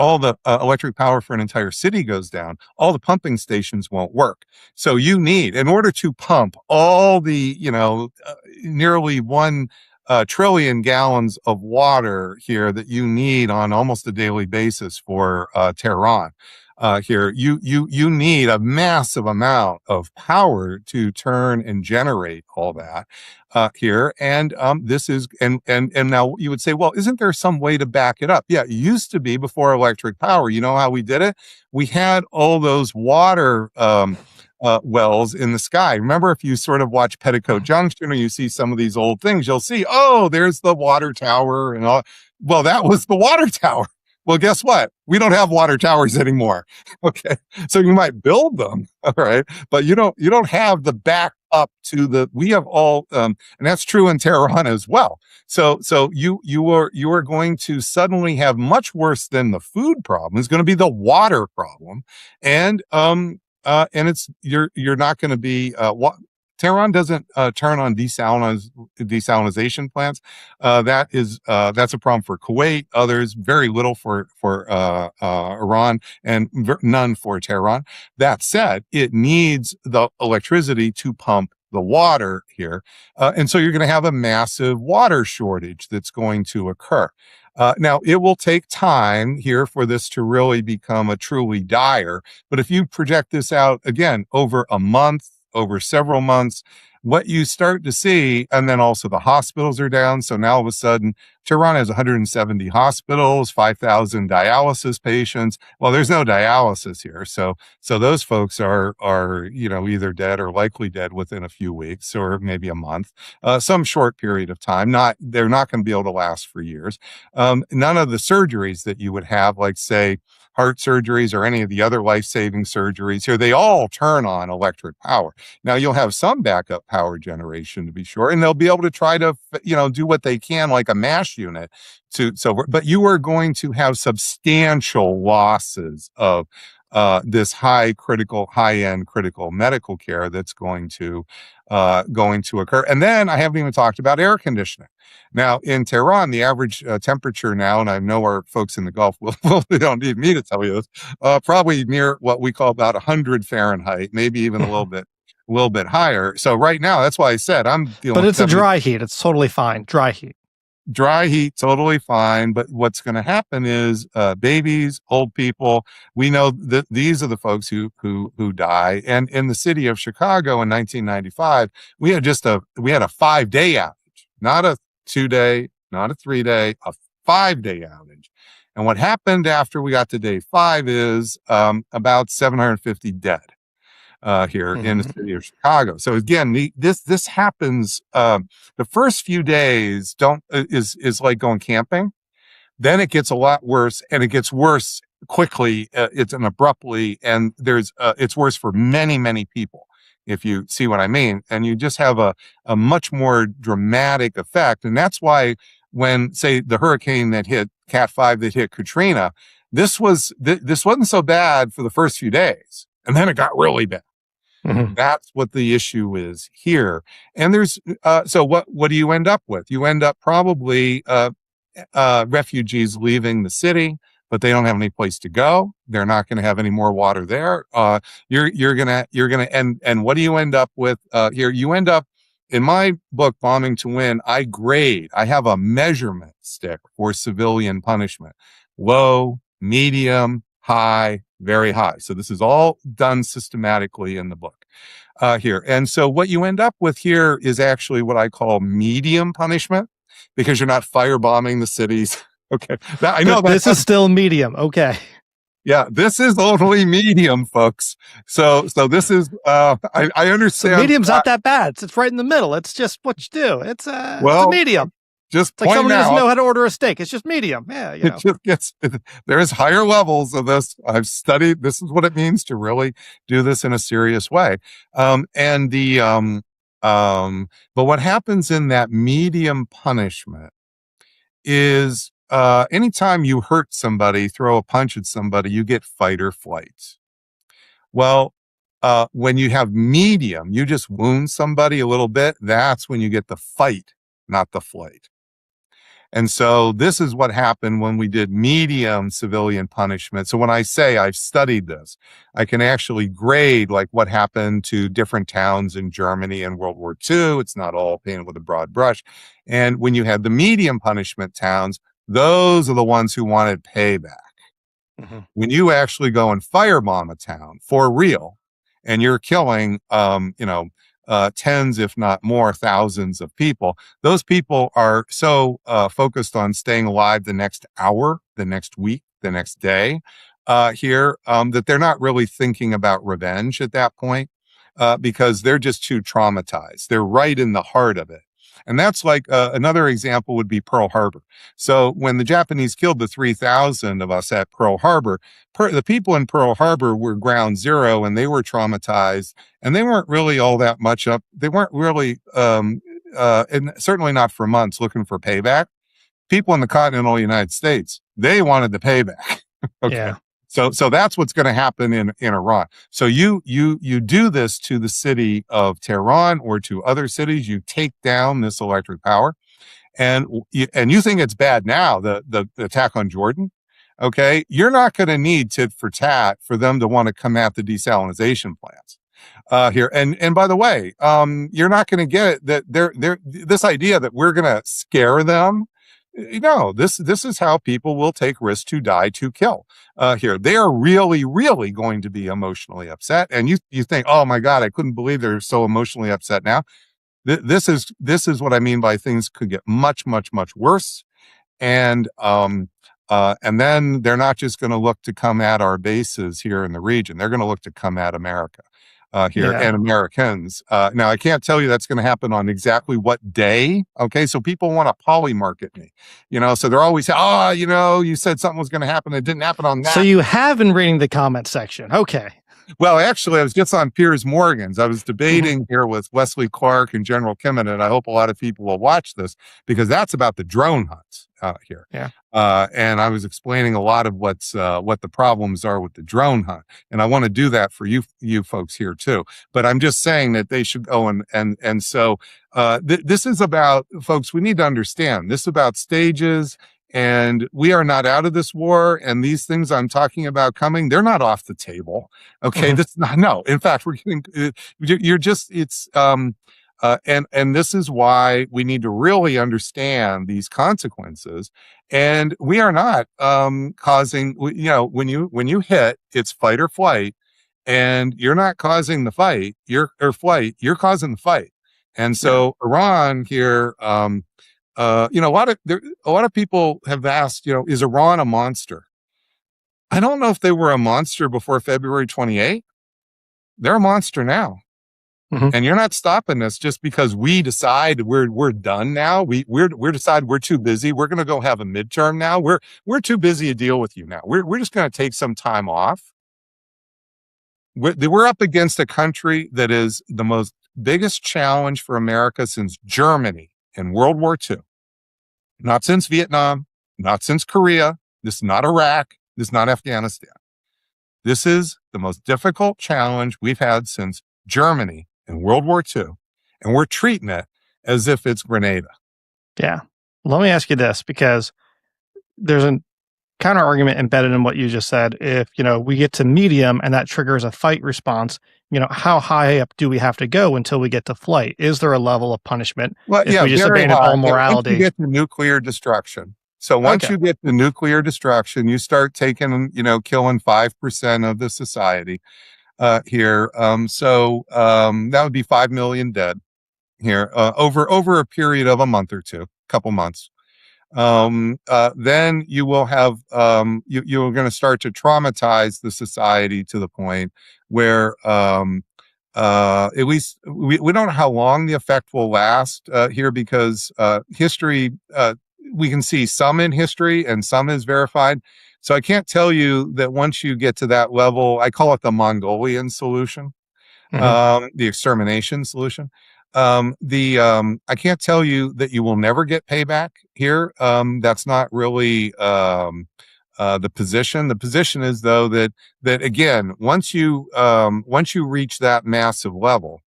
all the electric power for an entire city goes down, all the pumping stations won't work. So you need, in order to pump all the, nearly 1 trillion gallons of water here that you need on almost a daily basis for Tehran. Here, you need a massive amount of power to turn and generate all that here, and this is and now you would say, well, isn't there some way to back it up? Yeah, it used to be before electric power. You know how we did it? We had all those water wells in the sky. Remember, if you sort of watch Petticoat Junction or you see some of these old things, you'll see, oh, there's the water tower and all. Well, that was the water tower. Well, guess what? We don't have water towers anymore. Okay. So you might build them. All right. But you don't have the back up to we have all, and that's true in Tehran as well. So you are going to suddenly have much worse than the food problem. It's going to be the water problem. And it's, you're not going to be, Tehran doesn't turn on desalinization plants. That's a problem for Kuwait. Others, very little for Iran, and none for Tehran. That said, it needs the electricity to pump the water here, and so you're going to have a massive water shortage that's going to occur. Now, it will take time here for this to really become a truly dire. But if you project this out again over a month, over several months, what you start to see, and then also the hospitals are down. So now all of a sudden, Tehran has 170 hospitals, 5,000 dialysis patients. Well, there's no dialysis here. So those folks are either dead or likely dead within a few weeks or maybe a month, some short period of time. They're not going to be able to last for years. None of the surgeries that you would have, like say, heart surgeries or any of the other life-saving surgeries here, they all turn on electric power. Now, you'll have some backup power generation, to be sure, and they'll be able to try to, do what they can, like a MASH unit. But you are going to have substantial losses of this high-end critical medical care that's going to occur. And then I haven't even talked about air conditioning. Now, in Tehran, the average temperature now, and I know our folks in the Gulf they don't need me to tell you this, probably near what we call about 100 Fahrenheit, maybe even a little bit higher. So right now, that's why I said I'm dealing. But it's a dry heat. It's totally fine. Dry heat. Dry heat, totally fine. But what's going to happen is babies, old people. We know that these are the folks who die. And in the city of Chicago in 1995, we had a 5-day outage, not a 2-day, not a 3-day, a 5-day outage. And what happened after we got to day 5 is about 750 dead here in the city of Chicago. So again, this happens. The first few days is like going camping. Then it gets a lot worse, and it gets worse quickly. It's abruptly, and it's worse for many, many people, if you see what I mean. And you just have a much more dramatic effect. And that's why when, say, the hurricane that hit Cat 5 that hit Katrina, this wasn't so bad for the first few days, and then it got really bad. Mm-hmm. That's what the issue is here. And there's so what do you end up with? You end up probably refugees leaving the city, but they don't have any place to go. They're not going to have any more water there. You're gonna and what do you end up with here? You end up, in my book, Bombing to Win, I have a measurement stick for civilian punishment: low, medium, high, very high. So this is all done systematically in the book here. And so what you end up with here is actually what I call medium punishment, because you're not firebombing the cities. Okay. I know this is still medium. Okay. Yeah, this is only medium, folks. So this is, I understand. So medium's not that bad. It's right in the middle. It's just what you do. It's a medium. Just it's like someone who doesn't know how to order a steak. It's just medium. Yeah, It just gets. There's higher levels of this. I've studied. This is what it means to really do this in a serious way. But what happens in that medium punishment is anytime you hurt somebody, throw a punch at somebody, you get fight or flight. Well, when you have medium, you just wound somebody a little bit. That's when you get the fight, not the flight. And so this is what happened when we did medium civilian punishment. So when I say I've studied this, I can actually grade like what happened to different towns in Germany in World War II. It's not all painted with a broad brush. And when you had the medium punishment towns, those are the ones who wanted payback. Mhm. When you actually go and firebomb a town for real, and you're killing, tens, if not more, thousands of people, those people are so focused on staying alive the next hour, the next week, the next day that they're not really thinking about revenge at that point because they're just too traumatized. They're right in the heart of it. And that's like another example would be Pearl Harbor. So when the Japanese killed the 3,000 of us at Pearl Harbor, the people in Pearl Harbor were ground zero and they were traumatized and they weren't really all that much up. They weren't really, and certainly not for months looking for payback. People in the continental United States, they wanted the payback. Okay. Yeah. So that's what's going to happen in Iran. So you do this to the city of Tehran or to other cities. You take down this electric power, and you think it's bad now. The attack on Jordan. Okay, you're not going to need tit for tat for them to want to come at the desalinization plants here. And by the way, you're not going to get it that they're this idea that we're going to scare them. No, this is how people will take risks to die to kill. Here, they are really, really going to be emotionally upset, and you think, oh my God, I couldn't believe they're so emotionally upset now. This is what I mean by things could get much, much, much worse, and then they're not just going to look to come at our bases here in the region; they're going to look to come at America. Here Yeah. and Americans. Now, I can't tell you that's going to happen on exactly what day. Okay. So people want to poly market me, so they're always, you said something was going to happen. It didn't happen on So that. you have been reading the comment section. Okay. Well, actually, I was just on Piers Morgan's. I was debating here with Wesley Clark and General Kimmon, and I hope a lot of people will watch this because that's about the drone hunts here. Yeah. And I was explaining a lot of what the problems are with the drone hunt, and I want to do that for you folks here too. But I'm just saying that they should go and so this is about, folks. We need to understand this is about stages. And we are not out of this war. And these things I'm talking about coming, they're not off the table. Okay. This no. In fact, we're getting. You're just. It's. And this is why we need to really understand these consequences. And we are not causing. When you hit, it's fight or flight, and you're not causing the fight. Or flight. You're causing the fight. And so Iran here. A lot of people have asked, is Iran a monster? I don't know if they were a monster before February 28th. They're a monster now. And you're not stopping this just because we decide we're done now. We're decide we're too busy. We're going to go have a midterm now. We're too busy to deal with you now. We're just going to take some time off. We're up against a country that is the most biggest challenge for America since Germany in World War II. Not since Vietnam, not since Korea. This is not Iraq. This is not Afghanistan. This is the most difficult challenge we've had since Germany in World War II. And we're treating it as if it's Grenada. Yeah. Let me ask you this, because there's a counter argument embedded in what you just said. If, we get to medium and that triggers a fight response, how high up do we have to go until we get to flight? Is there a level of punishment Well, if we just abandon all morality? Once you get to nuclear destruction. So once you get to nuclear destruction, you start taking, killing 5% of the society here. That would be 5 million dead here over a period of a month or two, couple months. Then you will have you're going to start to traumatize the society to the point where at least we don't know how long the effect will last here because history we can see some in history and some is verified. So I can't tell you that once you get to that level, I call it the Mongolian solution, the extermination solution. I can't tell you that you will never get payback here. That's not really the position. The position is though that again, once you reach that massive level,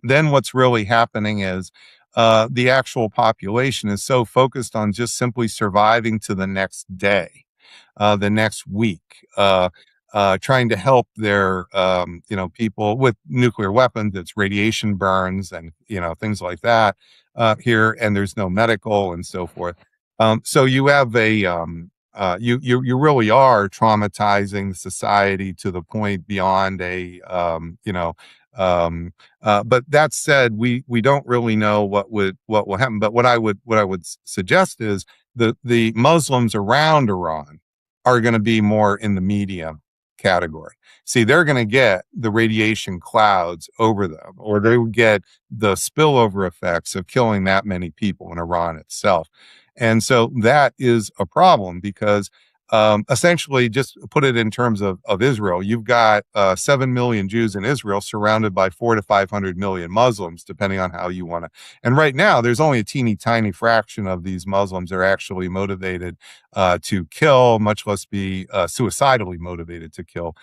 then what's really happening is the actual population is so focused on just simply surviving to the next day, the next week, trying to help their, people with nuclear weapons. It's radiation burns and, things like that here, and there's no medical and so forth. So you have you really are traumatizing society to the point beyond but that said, we don't really know what will happen. But what I would suggest is the Muslims around Iran are going to be more in the medium category. See, they're going to get the radiation clouds over them, or they will get the spillover effects of killing that many people in Iran itself. And so that is a problem because essentially, just put it in terms of Israel, you've got 7 million Jews in Israel surrounded by 400 to 500 million Muslims, depending on how you want to. And right now, there's only a teeny tiny fraction of these Muslims are actually motivated to kill, much less be suicidally motivated to kill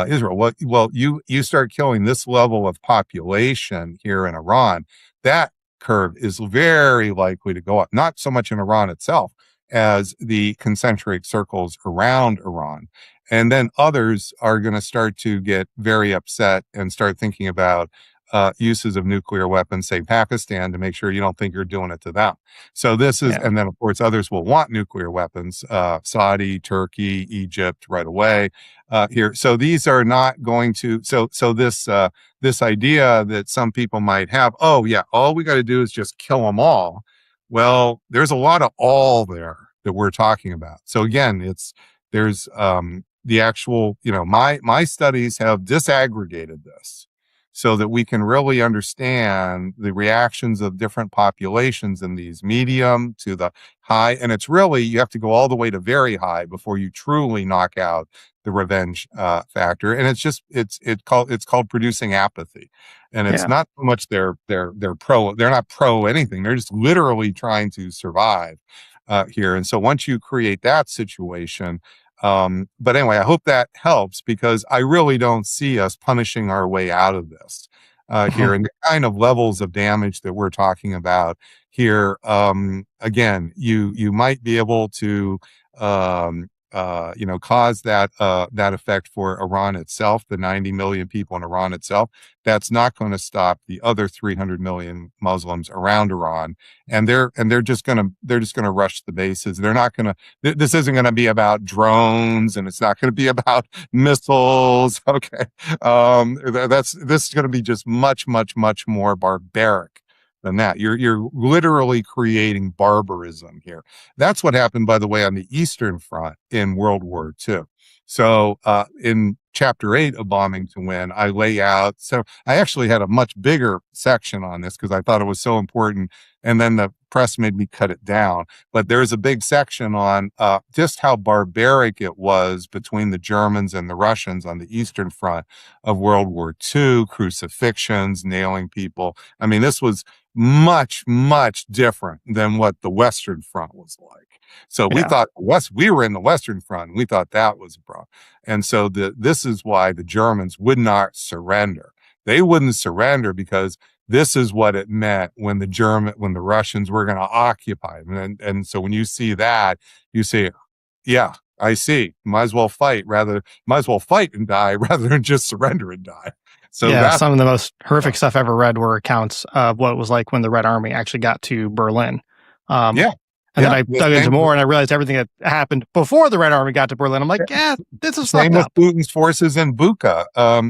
Israel. Well, you start killing this level of population here in Iran, that curve is very likely to go up, not so much in Iran itself as the concentric circles around Iran. And then others are going to start to get very upset and start thinking about uses of nuclear weapons, say Pakistan, to make sure you don't think you're doing it to them. So this is, Yeah. and then of course others will want nuclear weapons, Saudi, Turkey, Egypt right away here. So these are not going to, so this idea that some people might have, oh yeah, all we got to do is just kill them all. Well, there's a lot of all there that we're talking about. So again, there's the actual, my studies have disaggregated this so that we can really understand the reactions of different populations in these medium to the high. And it's really, you have to go all the way to very high before you truly knock out the revenge factor. And it's called producing apathy. And it's Yeah. not so much they're not pro anything. They're just literally trying to survive here. And so once you create that situation, but anyway, I hope that helps because I really don't see us punishing our way out of this here, and the kind of levels of damage that we're talking about here. Again, you might be able to cause that effect for Iran itself, the 90 million people in Iran itself. That's not going to stop the other 300 million Muslims around Iran, and they're just going to rush the bases. They're not going to. This isn't going to be about drones, and it's not going to be about missiles. Okay, this is going to be just much, much, much more barbaric than that. You're literally creating barbarism here. That's what happened, by the way, on the Eastern Front in World War II. So in chapter 8 of Bombing to Win, I lay out, so I actually had a much bigger section on this because I thought it was so important. And then the press made me cut it down. But there's a big section on just how barbaric it was between the Germans and the Russians on the Eastern Front of World War II, crucifixions, nailing people. I mean, this was much, much different than what the Western Front was like. So we Yeah. thought we were in the Western Front. And we thought that was a problem. And so this is why the Germans would not surrender. They wouldn't surrender because this is what it meant when the Russians were going to occupy them. And so when you see that, you say, yeah, I see. Might as well fight and die rather than just surrender and die. So Yeah, that's some of the most horrific stuff I ever read were accounts of what it was like when the Red Army actually got to Berlin. yeah. And then Yeah, I dug into more and I realized everything that happened before the Red Army got to Berlin. I'm like, yeah, this is same fucked with up. Putin's forces in Bucha.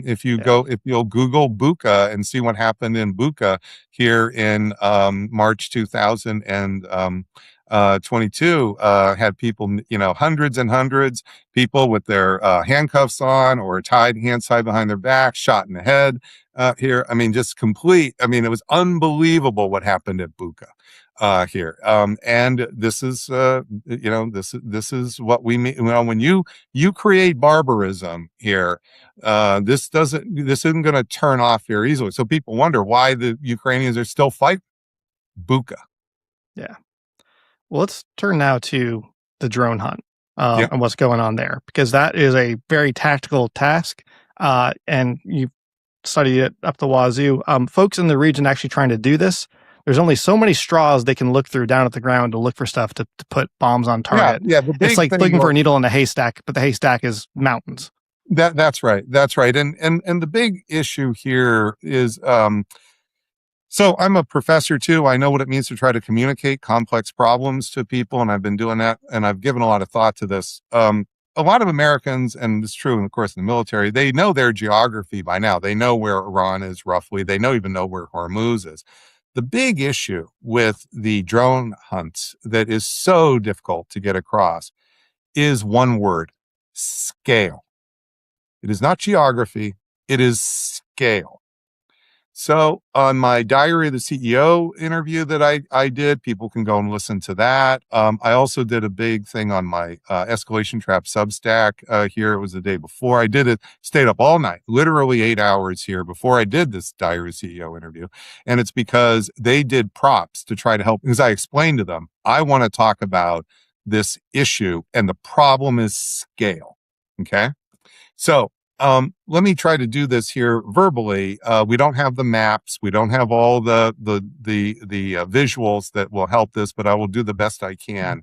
If you'll Google Bucha and see what happened in Bucha here in March 2022, had people, hundreds and hundreds people with their handcuffs on or hands tied behind their back, shot in the head here. I mean, just complete. I mean, it was unbelievable what happened at Bucha. Here. And this is, this is what we mean. Well, when you create barbarism here, this isn't going to turn off here easily. So people wonder why the Ukrainians are still fighting Bucha. Yeah. Well, let's turn now to the drone hunt Yeah. and what's going on there, because that is a very tactical task. And you studied it up the wazoo. Folks in the region actually trying to do this. there's only so many straws they can look through down at the ground to look for stuff to put bombs on Yeah, target. yeah. The It's big like thing, looking for a needle in a haystack, but the haystack is mountains. that's right. That's right. And the big issue here is, so I'm a professor too. I know what it means to try to communicate complex problems to people, and I've been doing that, and I've given a lot of thought to this. A lot of Americans, and it's true, of course, in the military, they know their geography by now. They know where Iran is roughly. They even know where Hormuz is. The big issue with the drone hunts that is so difficult to get across is one word: scale. It is not geography, it is scale. So on my Diary of the CEO interview that I did, people can go and listen to that. I also did a big thing on my Escalation Trap Substack here. It was the day before. I did it, stayed up all night, literally 8 hours here before I did this Diary of the CEO interview. And it's because they did props to try to help, because I explained to them, I want to talk about this issue, and the problem is scale. Okay. So let me try to do this here verbally. We don't have the maps. We don't have all the visuals that will help this, but I will do the best I can.